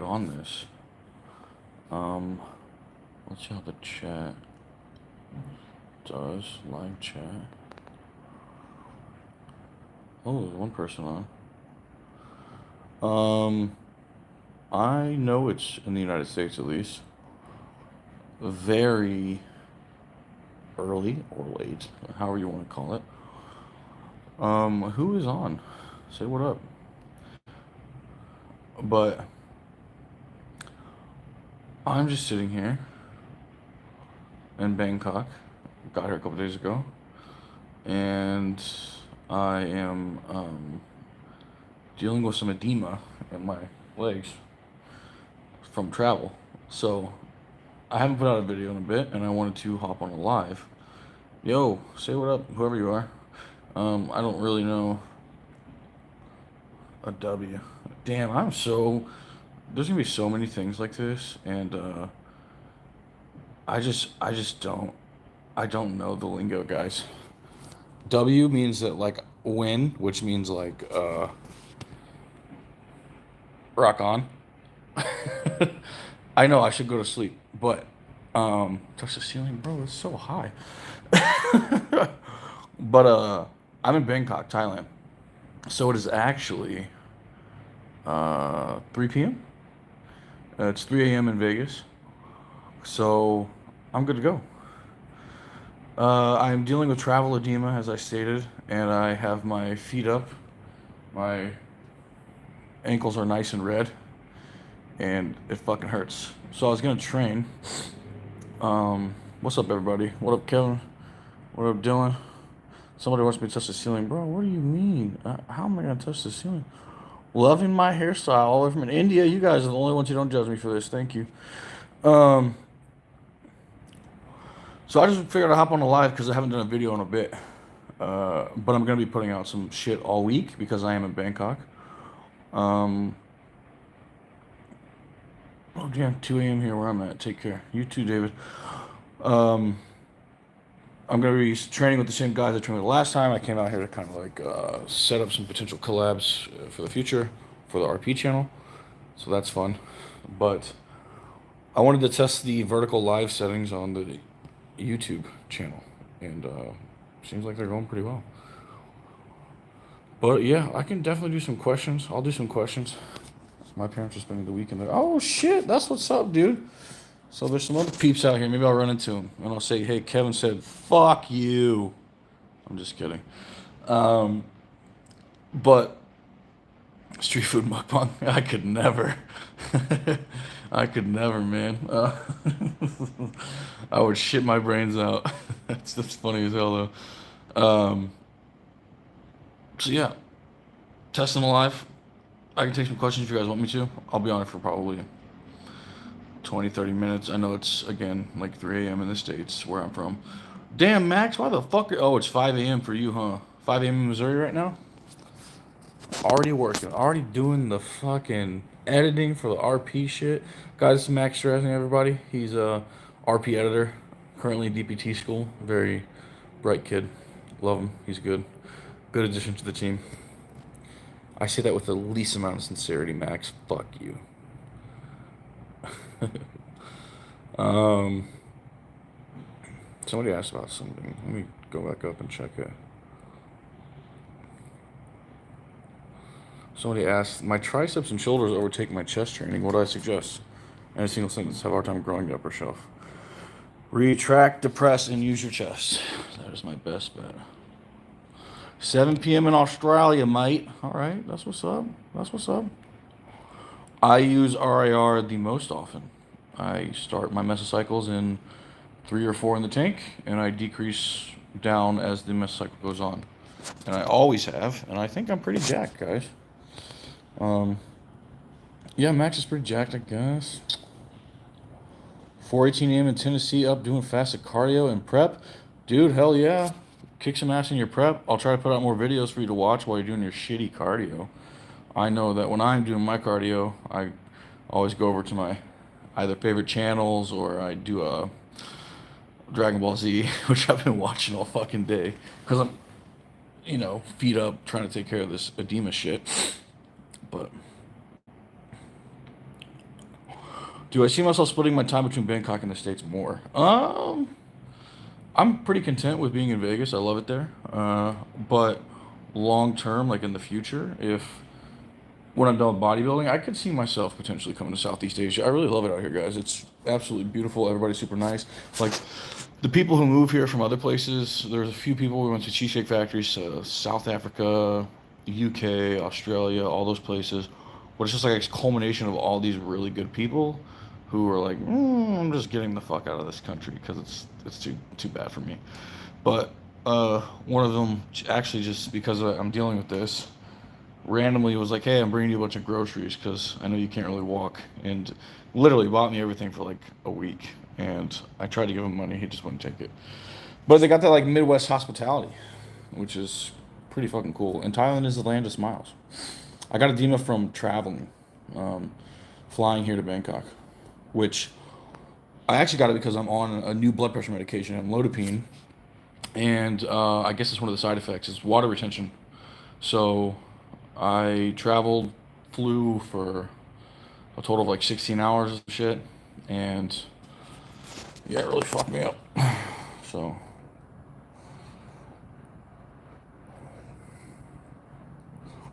on this. Let's see how the chat does. Live chat. Oh, there's one person on. I know it's in the United States at least. Very early or late, however you want to call it. Who is on? Say what up. But I'm just sitting here in Bangkok. Got here a couple days ago, and I am dealing with some edema in my legs from travel. So I haven't put out a video in a bit, and I wanted to hop on a live. Yo, say what up, whoever you are. I don't really know a W. Damn, there's gonna be so many things like this, and I just don't know the lingo, guys. W means that like win, which means like rock on. I know I should go to sleep, but touch the ceiling, bro. It's so high. But I'm in Bangkok, Thailand. So it is actually 3 p.m. It's 3 a.m. in Vegas. So I'm good to go. I'm dealing with travel edema, as I stated, and I have my feet up. My ankles are nice and red, and it fucking hurts. So I was gonna train. What's up, everybody? What up, Kevin? What up, Dylan? Somebody wants me to touch the ceiling. Bro, what do you mean? How am I gonna touch the ceiling? Loving my hairstyle all over from India. You guys are the only ones who don't judge me for this. Thank you. So I just figured I'd hop on a live because I haven't done a video in a bit. But I'm going to be putting out some shit all week because I am in Bangkok. Oh, damn, 2 a.m. here where I'm at. Take care. You too, David. I'm going to be training with the same guys I trained with last time. I came out here to kind of like set up some potential collabs for the future for the RP channel. So that's fun. But I wanted to test the vertical live settings on the YouTube channel, and seems like they're going pretty well. But yeah, I can definitely do some questions. I'll do some questions. My parents are spending the weekend there. Oh shit, that's what's up, dude. So there's some other peeps out here. Maybe I'll run into them and I'll say, hey, Kevin said, fuck you. I'm just kidding. But street food mukbang, I could never. I could never, man. I would shit my brains out. That's funny as hell, though. So yeah, testing alive. I can take some questions if you guys want me to. I'll be on it for probably 20, 30 minutes. I know it's, again, like 3 a.m. in the States where I'm from. Damn, Max, why the fuck? Oh, it's 5 a.m. for you, huh? 5 a.m. in Missouri right now? Already working. Already doing the fucking editing for the RP shit. Guys, this is Max Strasny, everybody. He's a RP editor, currently in DPT school. Very bright kid. Love him. He's good. Good addition to the team. I say that with the least amount of sincerity, Max. Fuck you. Somebody asked about something. Let me go back up and check it. Somebody asked, my triceps and shoulders overtake my chest training. What do I suggest? And a single sentence, have a hard time growing the upper shelf. Retract, depress, and use your chest. That is my best bet. 7 p.m. in Australia, mate. All right, that's what's up. That's what's up. I use RIR the most often. I start my mesocycles in 3 or 4 in the tank, and I decrease down as the mesocycle goes on. And I always have, and I think I'm pretty jacked, guys. Yeah, Max is pretty jacked, I guess. 4:18 a.m. in Tennessee, up doing fasted cardio and prep. Dude, hell yeah. Kick some ass in your prep. I'll try to put out more videos for you to watch while you're doing your shitty cardio. I know that when I'm doing my cardio, I always go over to my either favorite channels or I do a Dragon Ball Z, which I've been watching all fucking day. Because I'm, feet up, trying to take care of this edema shit. But Do I see myself splitting my time between Bangkok and the States more? I'm pretty content with being in Vegas. I love it there. But long term, like in the future, if when I'm done with bodybuilding, I could see myself potentially coming to Southeast Asia. I really love it out here, guys. It's absolutely beautiful. Everybody's super nice. Like the people who move here from other places, there's a few people we went to cheesecake factories, South Africa, UK, Australia, all those places. But it's just like a culmination of all these really good people who are like, I'm just getting the fuck out of this country because it's too bad for me. But one of them actually just because I'm dealing with this randomly was like, hey, I'm bringing you a bunch of groceries because I know you can't really walk, and literally bought me everything for like a week. And I tried to give him money, he just wouldn't take it. But they got that like Midwest hospitality, which is pretty fucking cool. And Thailand is the land of smiles. I got edema from traveling, um, flying here to Bangkok, which I actually got it because I'm on a new blood pressure medication, amlodipine, and I guess it's one of the side effects is water retention. So I traveled, flew for a total of like 16 hours of shit, and yeah, it really fucked me up. So,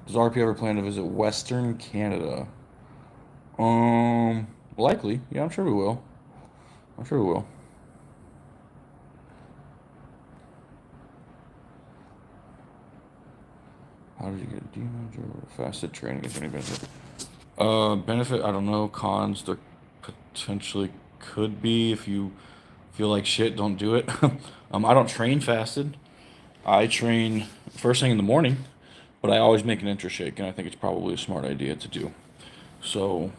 does RP ever plan to visit Western Canada? Likely. Yeah, I'm sure we will. I'm sure we will. How did you get demons or fasted training? Is there any benefit? Benefit, I don't know. Cons, there potentially could be if you feel like shit, don't do it. I don't train fasted. I train first thing in the morning, but I always make an interest shake, and I think it's probably a smart idea to do. So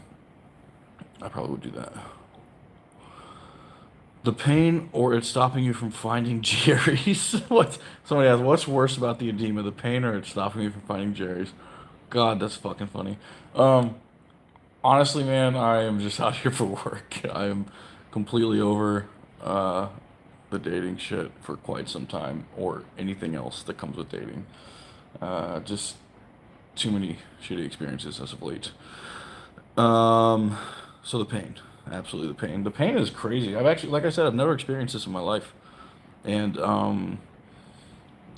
I probably would do that. The pain or it's stopping you from finding Jerry's? What? Somebody asked, what's worse about the edema, the pain or it's stopping me from finding Jerry's? God, that's fucking funny. Um, Honestly, man, I am just out here for work. I am completely over uh, the dating shit for quite some time, or anything else that comes with dating. Just too many shitty experiences as of late. Um, so the pain, absolutely the pain. The pain is crazy. I've actually, like I said, I've never experienced this in my life. And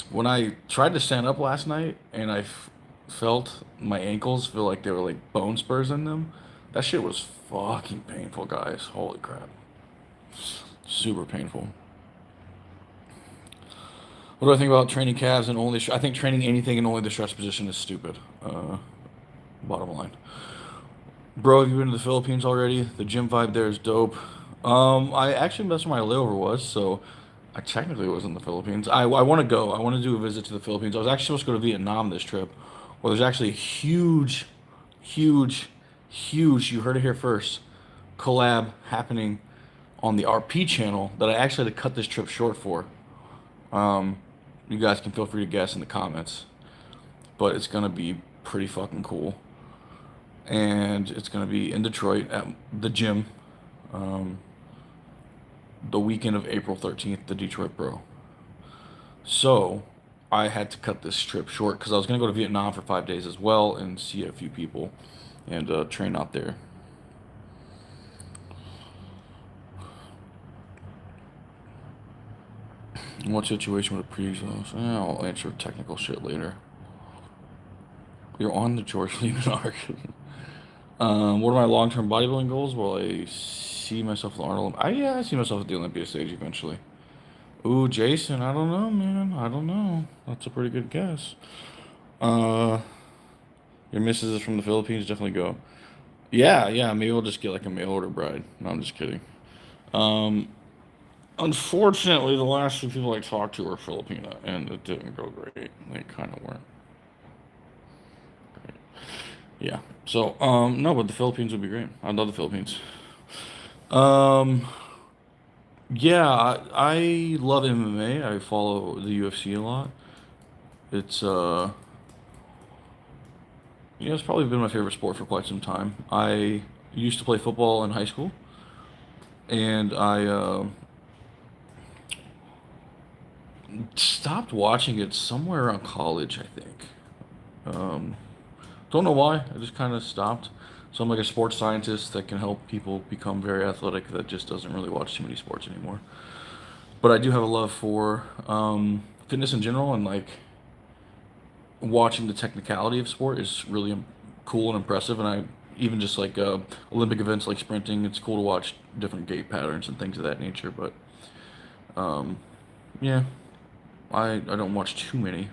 when I tried to stand up last night and felt my ankles feel like they were like bone spurs in them, that shit was fucking painful, guys. Holy crap. Super painful. What do I think about training calves and only? I think training anything in only the stretch position is stupid. Bottom line. Bro, have you been to the Philippines already? The gym vibe there is dope. I actually that's where my layover was, so I technically was in the Philippines. I want to go. I want to do a visit to the Philippines. I was actually supposed to go to Vietnam this trip. Well, there's actually a huge, huge, huge. You heard it here first. Collab happening on the RP channel that I actually had to cut this trip short for. Um, you guys can feel free to guess in the comments, but it's gonna be pretty fucking cool. And it's gonna be in Detroit at the gym, um, the weekend of April 13th, the Detroit Bro. So I had to cut this trip short because I was gonna go to Vietnam for 5 days as well and see a few people and train out there. What situation would a pre-exhaust? I'll answer technical shit later. You're on the George Lehman arc. What are my long-term bodybuilding goals? Well, I see myself with Arnold. I see myself at the Olympia stage eventually. Ooh, Jason, I don't know, man. I don't know. That's a pretty good guess. Uh, your missus is from the Philippines. Definitely go. Yeah. Maybe we'll just get like a mail order bride. No, I'm just kidding. Um, Unfortunately, the last two people I talked to were Filipina, and it didn't go great. They kind of weren't great. Yeah. So, no, but the Philippines would be great. I love the Philippines. Um, yeah, I love MMA. I follow the UFC a lot. It's yeah, it's probably been my favorite sport for quite some time. I used to play football in high school, and I stopped watching it somewhere around college, I think. Um, don't know why. I just kind of stopped. So I'm like a sports scientist that can help people become very athletic that just doesn't really watch too many sports anymore. But I do have a love for fitness in general, and like watching the technicality of sport is really cool and impressive. And I even just like Olympic events like sprinting, it's cool to watch different gait patterns and things of that nature. But um, yeah, I don't watch too many.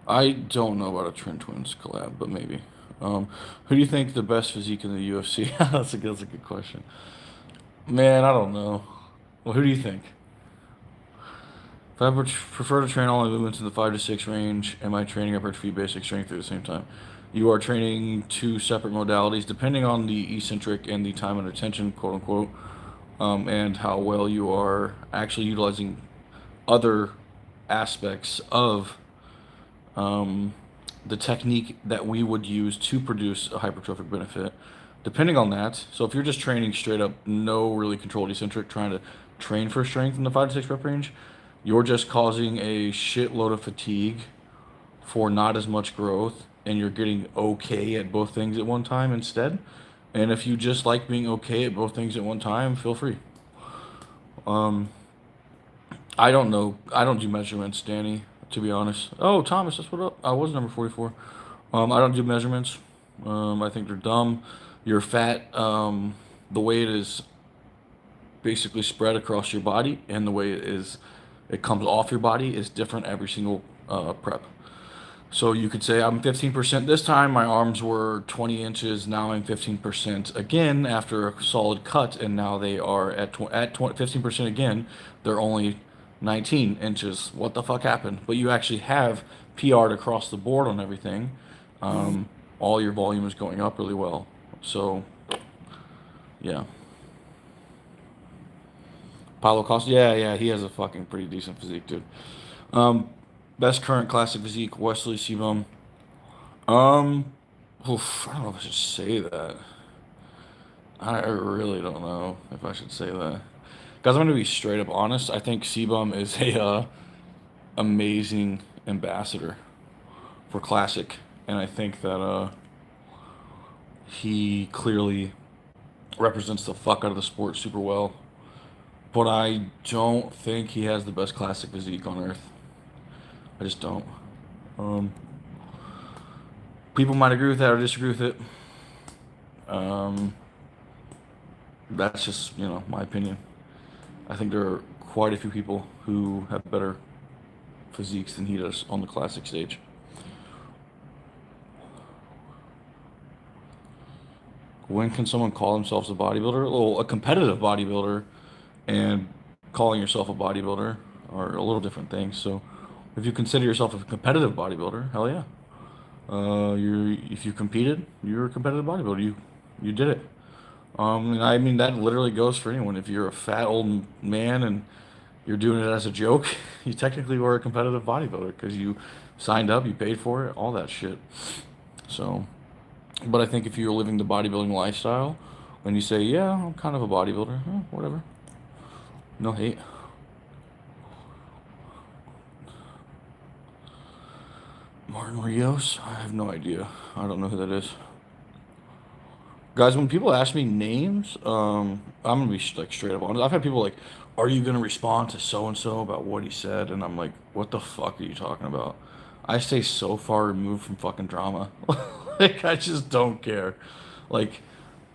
I don't know about a Trent Twins collab, but maybe. Who do you think the best physique in the UFC? That's a good question. Man, I don't know. Well, who do you think? If I prefer to train all my movements in the 5 to 6 range, am I training hypertrophy basic strength at the same time? You are training two separate modalities depending on the eccentric and the time and attention, quote unquote, and how well you are actually utilizing other aspects of the technique that we would use to produce a hypertrophic benefit. Depending on that, so if you're just training straight up, no really controlled eccentric, trying to train for strength in the 5 to 6 rep range, you're just causing a shitload of fatigue for not as much growth, and you're getting okay at both things at one time instead. And if you just like being okay at both things at one time, feel free. I don't know. I don't do measurements, Danny, to be honest. Oh, Thomas, that's what up. I was number 44. I don't do measurements. I think they're dumb. Your fat, the way it is basically spread across your body, and the way it comes off your body is different every single prep. So you could say I'm 15% this time. My arms were 20 inches. Now I'm 15% again after a solid cut, and now they are at 15% again. They're only 19 inches. What the fuck happened? But you actually have PR'd across the board on everything. All your volume is going up really well. So, yeah. Paulo Costa, yeah, he has a fucking pretty decent physique, dude. Best current classic physique, Wesley Sebum. I don't know if I should say that. I really don't know if I should say that. Guys, I'm gonna be straight up honest. I think Sebum is a amazing ambassador for classic, and I think that he clearly represents the fuck out of the sport super well. But I don't think he has the best classic physique on earth. I just don't. Um, People might agree with that or disagree with it. That's just, my opinion. I think there are quite a few people who have better physiques than he does on the classic stage. When can someone call themselves a bodybuilder? Well, a competitive bodybuilder and calling yourself a bodybuilder are a little different things. So if you consider yourself a competitive bodybuilder, hell yeah. If you competed, you're a competitive bodybuilder. You did it. And I mean that literally goes for anyone. If you're a fat old man and you're doing it as a joke, you technically were a competitive bodybuilder because you signed up, you paid for it, all that shit. So, but I think if you're living the bodybuilding lifestyle, when you say, yeah, I'm kind of a bodybuilder, whatever. No hate. Martin Rios? I have no idea. I don't know who that is. Guys, when people ask me names, I'm gonna be like straight up honest. I've had people like, "Are you gonna respond to so and so about what he said?" And I'm like, "What the fuck are you talking about?" I stay so far removed from fucking drama. Like I just don't care. Like,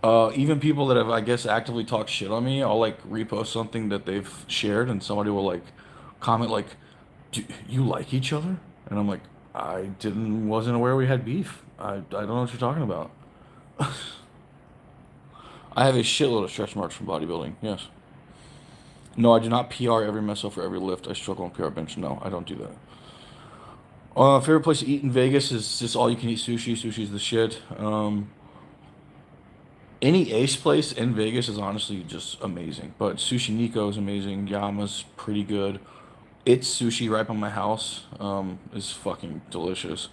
even people that have, I guess, actively talked shit on me, I'll like repost something that they've shared, and somebody will like comment like, "Do you like each other?" And I'm like, wasn't aware we had beef. I don't know what you're talking about. I have a shitload of stretch marks from bodybuilding. Yes. No, I do not PR every meso for every lift. I struggle on PR bench. No, I don't do that. Favorite place to eat in Vegas is just all you can eat sushi. Sushi's the shit. Any Ace place in Vegas is honestly just amazing. But Sushi Nico is amazing. Yama's pretty good. It's Sushi right by my house. Is fucking delicious.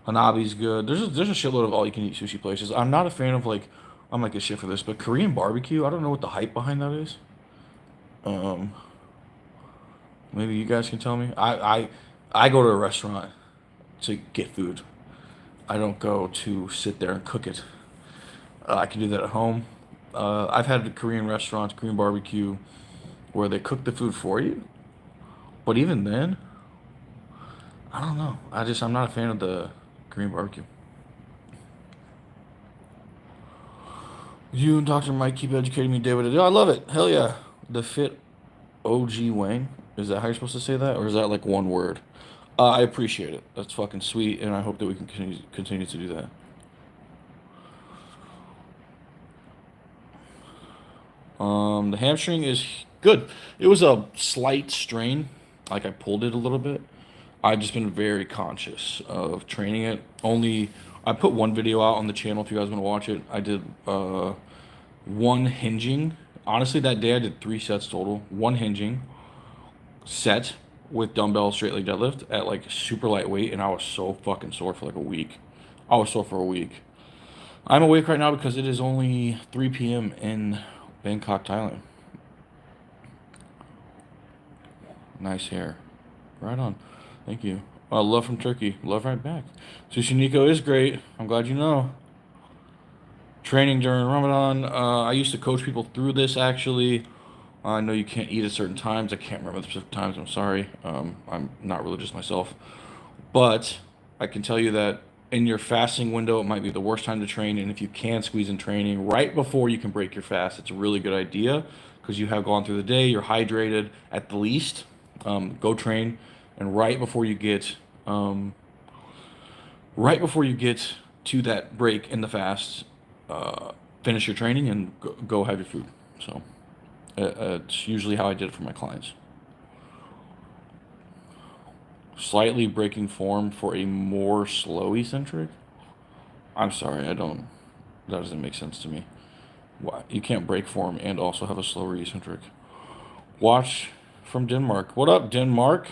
Hanabi's good. There's a shitload of all you can eat sushi places. I'm not a fan of like I'm like a shit for this, but Korean barbecue. I don't know what the hype behind that is. Maybe you guys can tell me. I go to a restaurant to get food. I don't go to sit there and cook it. I can do that at home. I've had Korean restaurants, Korean barbecue, where they cook the food for you. But even then, I don't know. I'm not a fan of the Korean barbecue. You and Dr. Mike keep educating me day by day. I love it. Hell yeah. The fit OG Wang. Is that how you're supposed to say that? Or is that like one word? I appreciate it. That's fucking sweet. And I hope that we can continue to do that. The hamstring is good. It was a slight strain. Like I pulled it a little bit. I've just been very conscious of training it. I put one video out on the channel if you guys want to watch it. I did one hinging. Honestly, that day I did 3 sets total. One hinging set with dumbbell straight leg deadlift at like super lightweight, and I was so fucking sore for like a week. I was sore for a week. I'm awake right now because it is only 3 p.m. in Bangkok, Thailand. Nice hair. Right on. Thank you. Love from Turkey. Love right back. Sushi Nico is great. I'm glad you know. Training during Ramadan. I used to coach people through this actually. I know you can't eat at certain times. I can't remember the specific times. I'm sorry. I'm not religious myself. But I can tell you that in your fasting window, it might be the worst time to train. And if you can squeeze in training right before you can break your fast, it's a really good idea because you have gone through the day. You're hydrated at the least. Go train. And right before you get to that break in the fast, finish your training and go have your food. So it's usually how I did it for my clients. Slightly breaking form for a more slow eccentric. I'm sorry, that doesn't make sense to me. Why? You can't break form and also have a slower eccentric. Watch from Denmark. What up, Denmark?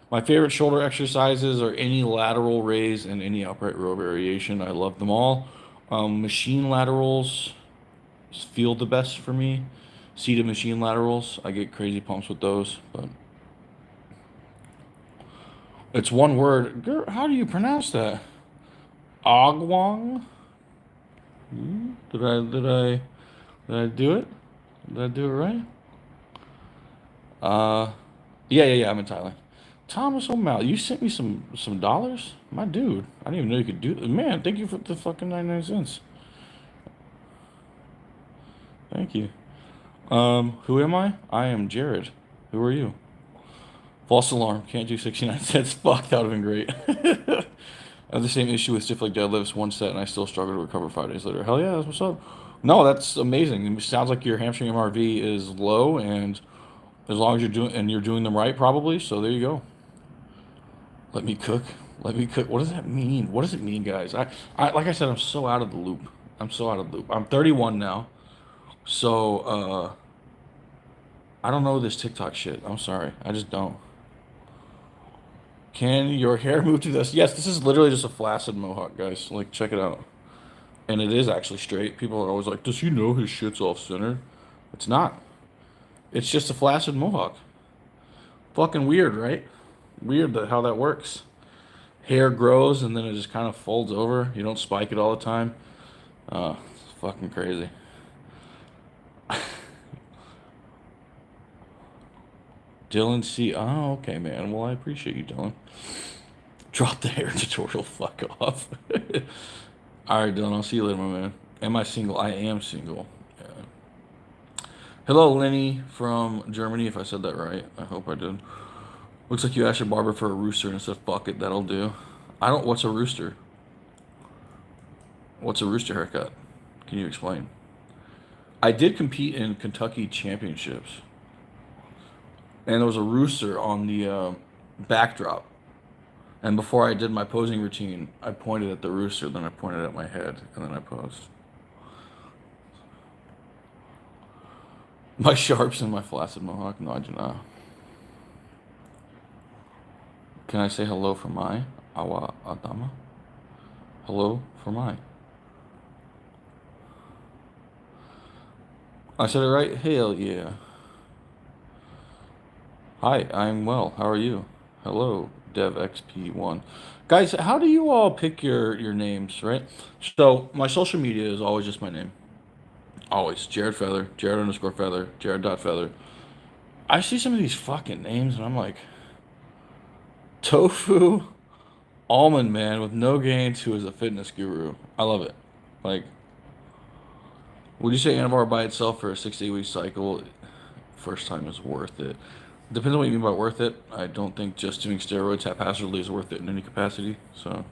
My favorite shoulder exercises are any lateral raise and any upright row variation. I love them all. Machine laterals feel the best for me. Seated machine laterals, I get crazy pumps with those. But it's one word. Girl, how do you pronounce that? Agwang? Did I do it? Did I do it right? Yeah. I'm in Thailand. Thomas O'Malley, you sent me some dollars? My dude, I didn't even know you could do it. Man, thank you for the fucking 99 cents. Thank you. Who am I? I am Jared. Who are you? False alarm. Can't do 69 cents. Fuck, that would have been great. I have the same issue with stiff leg deadlifts, one set, and I still struggle to recover 5 days later. Hell yeah, that's what's up. No, that's amazing. It sounds like your hamstring MRV is low, and as long as you're doing them right, probably. So there you go. Let me cook. What does that mean? What does it mean, guys? I like I said, I'm so out of the loop. I'm 31 now. So I don't know this TikTok shit. I'm sorry. I just don't. Can your hair move to this? Yes, this is literally just a flaccid mohawk, guys. Like, check it out. And it is actually straight. People are always like, does he know his shit's off center? It's not. It's just a flaccid mohawk. Fucking weird, right? Weird how that works. Hair grows and then it just kind of folds over. You don't spike it all the time. It's fucking crazy. Dylan C. Oh, okay, man. Well, I appreciate you, Dylan. Drop the hair tutorial. Fuck off. All right, Dylan. I'll see you later, my man. Am I single? I am single. Yeah. Hello, Lenny from Germany, if I said that right. I hope I did. Looks like you asked your barber for a rooster and said, fuck it, that'll do. What's a rooster? What's a rooster haircut? Can you explain? I did compete in Kentucky championships. And there was a rooster on the backdrop. And before I did my posing routine, I pointed at the rooster, then I pointed at my head, and then I posed. My sharps and my flaccid mohawk? No, I do not. Can I say hello for my Awa Adama? Hello for my. I said it right? Hell yeah. Hi, I'm well. How are you? Hello, DevXP1. Guys, how do you all pick your names, right? So my social media is always just my name. Always. Jared Feather, Jared underscore Feather, Jared dot Feather. I see some of these fucking names and I'm like, Tofu Almond Man with no gains who is a fitness guru. I love it. Like, would you say Anavar by itself for a 6 to 8 week cycle, first time is worth it? Depends on what you mean by worth it. I don't think just doing steroids haphazardly is worth it in any capacity. So,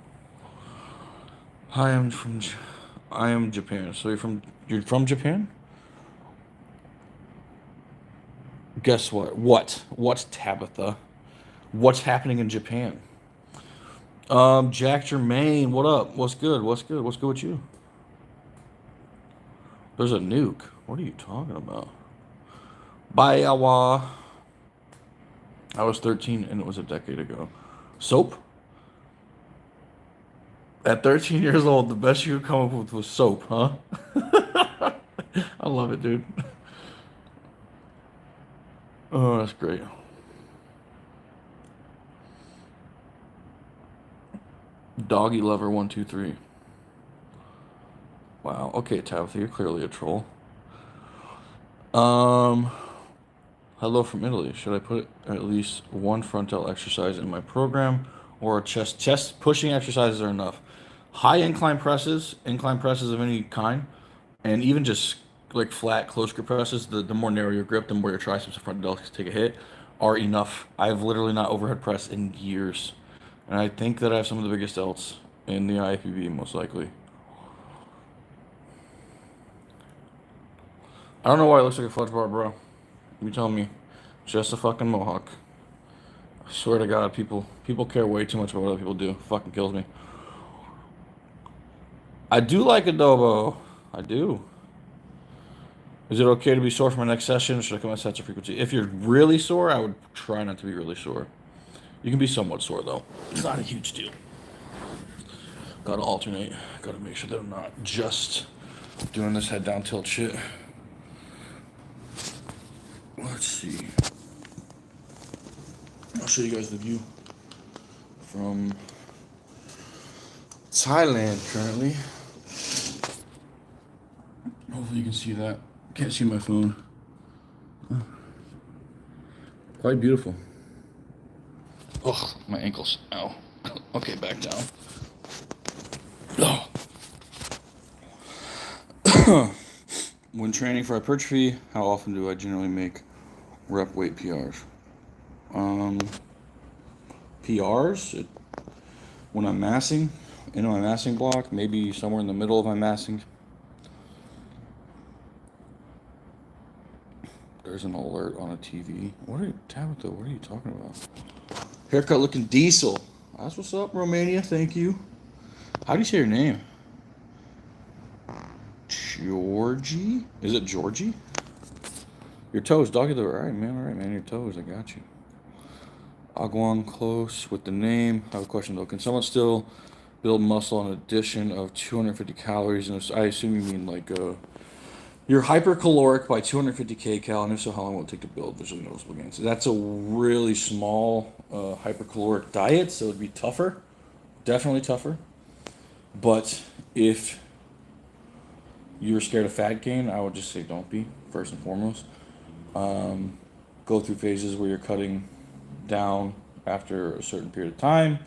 hi, I am Japan. So you're from Japan? Guess what? What's Tabitha? What's happening in Japan? Jack Germain, what up? What's good? What's good? What's good with you? There's a nuke. What are you talking about? Bye, Awa. I was 13 and it was a decade ago. Soap? At 13 years old, the best you could come up with was soap, huh? I love it, dude. Oh, that's great. Doggy lover 123. Wow. Okay, Tabitha, you're clearly a troll. Hello from Italy. Should I put at least one frontal exercise in my program, or chest pushing exercises are enough? High incline presses of any kind, and even just like flat close grip presses, the more narrow your grip, the more your triceps and front delts take a hit, are enough. I've literally not overhead pressed in years, and I think that I have some of the biggest delts in the IFBB most likely. I don't know why it looks like a fudge bar, bro. You tell me. Just a fucking mohawk. I swear to God, people care way too much about what other people do. Fucking kills me. I do like adobo. I do. Is it okay to be sore for my next session? Should I cut my sets of frequency? If you're really sore, I would try not to be really sore. You can be somewhat sore, though. It's not a huge deal. Gotta alternate. Gotta make sure that I'm not just doing this head down tilt shit. Let's see. I'll show you guys the view from Thailand currently. Hopefully you can see that. Can't see my phone. Quite beautiful. Ugh, my ankles. Ow. Okay, back down. When training for hypertrophy, how often do I generally make rep weight PRs? When I'm massing, in my massing block, maybe somewhere in the middle of my massing. There's an alert on a TV. Tabitha, what are you talking about? Haircut looking diesel. That's what's up, Romania. Thank you. How do you say your name? Georgie? Is it Georgie? Your toes, doggy. All right, man. Your toes. I got you. Agwan close with the name. I have a question though. Can someone still build muscle on addition of 250 calories? And I assume you mean like you're hypercaloric by 250 kcal, and if so, how long will it take to build visually noticeable gains? So that's a really small hypercaloric diet, so it'd be tougher, definitely tougher. But if you're scared of fat gain, I would just say don't be, first and foremost. Go through phases where you're cutting down after a certain period of time.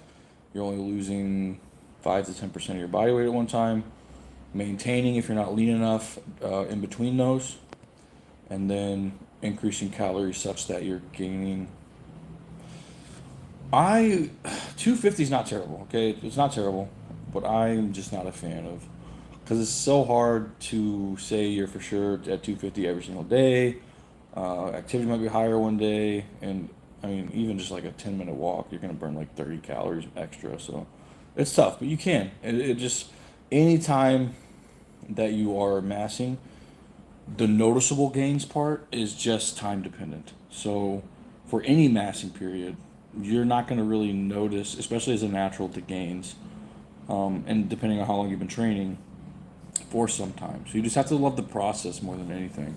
You're only losing 5 to 10% of your body weight at one time. Maintaining if you're not lean enough in between those. And then increasing calories such that you're gaining. 250 is not terrible, okay? It's not terrible, but I'm just not a fan of, because it's so hard to say you're for sure at 250 every single day. Activity might be higher one day, and I mean, even just like a 10-minute walk, you're going to burn like 30 calories extra. So it's tough, but you can. It just, anytime that you are massing, the noticeable gains part is just time dependent. So for any massing period, you're not going to really notice, especially as a natural, the gains. And depending on how long you've been training for some time. So you just have to love the process more than anything.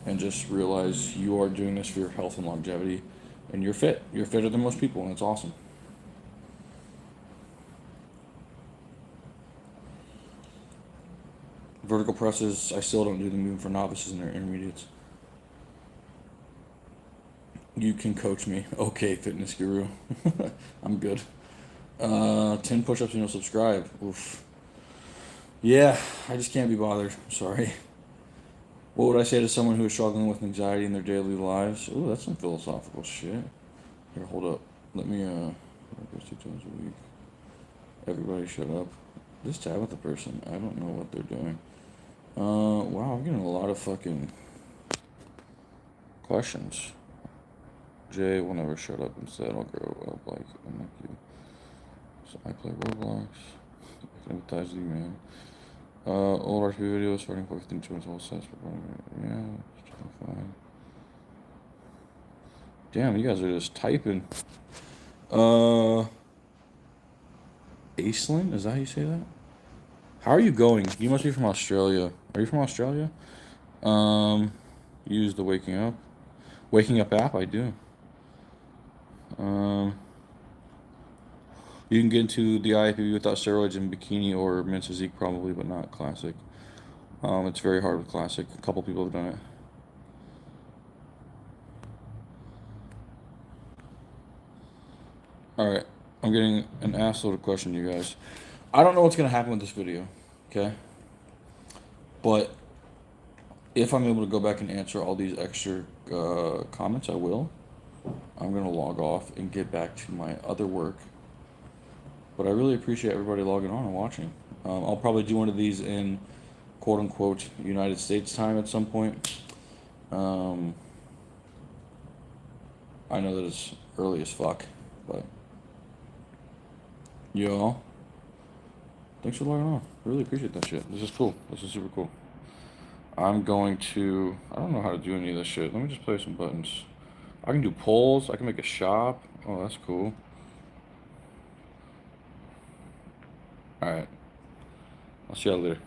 And just realize you are doing this for your health and longevity. And you're fit. You're fitter than most people, and it's awesome. Vertical presses, I still don't do them even for novices and their intermediates. You can coach me. Okay, fitness guru. I'm good. 10 push-ups and you'll subscribe. Oof. Yeah, I just can't be bothered. Sorry. What would I say to someone who is struggling with anxiety in their daily lives? Ooh, that's some philosophical shit. Here, hold up. Let me, 2 times a week. Everybody shut up. This Tabitha person, I don't know what they're doing. Wow, I'm getting a lot of fucking questions. Jay will never shut up and said I'll grow up like you. So I play Roblox. I can empathize with you, man. Old RP videos starting for 15 2 whole sets. Yeah, it's fine. Damn, you guys are just typing. Aislinn? Is that how you say that? How are you going? You must be from Australia. Are you from Australia? Use the Waking Up app? I do. You can get into the IFBB without steroids and bikini or men's physique probably, but not classic. It's very hard with classic. A couple people have done it. Alright, I'm getting an assload of questions, you guys. I don't know what's going to happen with this video, okay? But if I'm able to go back and answer all these extra comments, I will. I'm going to log off and get back to my other work. But I really appreciate everybody logging on and watching. I'll probably do one of these in quote-unquote United States time at some point. I know that it's early as fuck, but y'all, thanks for logging on. Really appreciate that shit. This is cool. This is super cool. I'm going to, I don't know how to do any of this shit. Let me just play some buttons. I can do polls. I can make a shop. Oh, that's cool. Alright. I'll see y'all later.